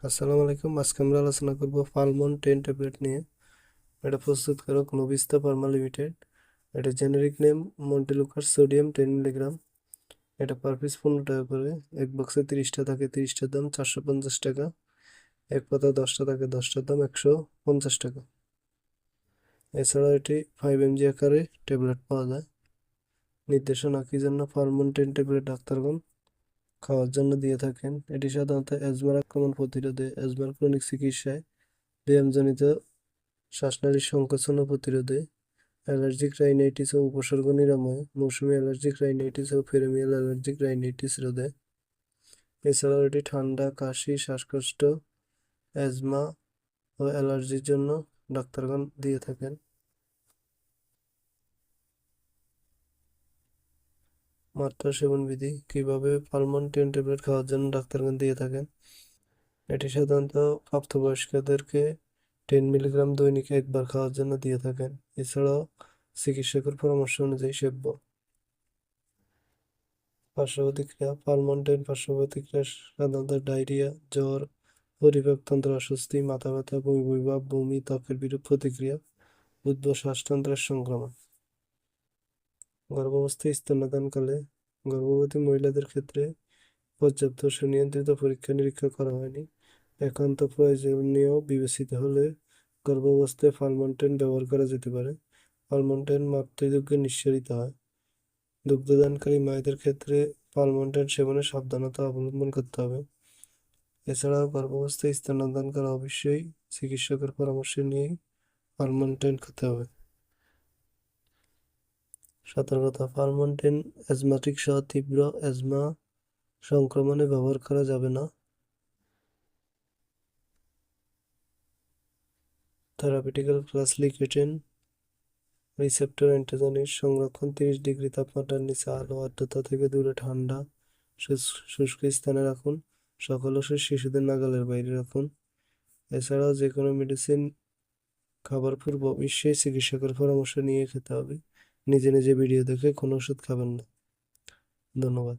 আসসালামু আলাইকুম। আজকে আমরা আলোচনা করব ফালমন 10 ট্যাবলেট নিয়ে। এটা প্রস্তুতকারক নোভিস্তা ফার্মা লিমিটেড। এটা জেনেরিক নেম মন্টেলুকার সোডিয়াম 10 মিলিগ্রাম। এটা পার পিস 15 টাকা করে। এক বক্সে 30টা থাকে, 30টার দাম 450 টাকা। এক পাতা 10টা থাকে, 10টার দাম 150 টাকা। এছাড়া এটি 5 mg আকারে ট্যাবলেট পাওয়া যায়। নির্দেশনা কি জন্য ফালমন 10 ট্যাবলেট ডাক্তারগণ খাওয়ার জন্য দিয়ে থাকেন? এটি সাধারণত অ্যাজমার আক্রমণ প্রতিরোধে, অ্যাজমার ক্রনিক চিকিৎসায়, ব্যায়ামজনিত শ্বাসনালীর সংকোচন ও প্রতিরোধে, অ্যালার্জিক রাইনাইটিস ও উপসর্গ নিরাময়ে, মৌসুমী অ্যালার্জিক রাইনাইটিস ও ফেরেমিয়াল অ্যালার্জিক রাইনাইটিস রোধে। এছাড়াও এটি ঠান্ডা, কাশি, শ্বাসকষ্ট, অ্যাজমা ও অ্যালার্জির জন্য ডাক্তারগণ দিয়ে থাকেন। মাত্রা সেবন বিধি কিভাবে ফালমন 10 ট্যাবলেট খাওয়ার জন্য ডাক্তারগণ দিয়ে থাকেন? এটি সাধারণত প্রাপ্তবয়স্কদেরকে 10 মিলিগ্রাম দৈনিক একবার খাওয়ার জন্য দিয়ে থাকেন। এছাড়াও চিকিৎসকের পরামর্শ অনুযায়ী সেব্য। পার্শ্ব প্রতিক্রিয়া পালমন্টেন পার্শ্ব প্রতিক্রিয়া সাধারণত ডায়রিয়া, জ্বর, পরিপাকতন্ত্র অস্বস্তি, মাথা ব্যথা, বমি বমি ভাব, বমি, ত্বকের বিরূপ প্রতিক্রিয়া, উদ্ভব শ্বাসতন্ত্রের সংক্রমণ। গর্ভাবস্থায় স্তন্যদানকালে গর্ভবতী মহিলাদের ক্ষেত্রে পর্যাপ্ত সুনিয়ন্ত্রিত পরীক্ষা নিরীক্ষা করা হয়নি। একান্ত প্রয়োজনীয় বিবেচিত হলে গর্ভাবস্থায় ফালমন্টেন ব্যবহার করা যেতে পারে। ফালমন্টেন মাতৃদুগ্ধে নিঃসরিত হয়। দুগ্ধদানকারী মায়েদের ক্ষেত্রে পালমন্টেন সেবনে সাবধানতা অবলম্বন করতে হবে। এছাড়াও গর্ভাবস্থায় স্তন্যদান করা অবশ্যই চিকিৎসকের পরামর্শ নিয়েই পালমন্টেন খেতে হবে। সতর্কতা: পালমন্টেন অ্যাজমাটিক সহ তীব্র অ্যাজমা সংক্রমণে ব্যবহার করা যাবে না। থেরাপিউটিক্যাল ক্লাস লিকোটিন রিসেপ্টর অ্যান্টাগনিস্ট সংরক্ষণ 30 ডিগ্রি তাপমাত্রার নিচে, আলো আর্দ্রতা থেকে দূরে, ঠান্ডা শুষ্ক স্থানে রাখুন। সকল ওষুধ শিশুদের নাগালের বাইরে রাখুন। এছাড়াও যে কোনো মেডিসিন খাবার পূর্ব অবশ্যই চিকিৎসকের পরামর্শ নিয়ে খেতে হবে। নিজে নিজে ভিডিও দেখে কোনো ওষুধ খাবেন না। ধন্যবাদ।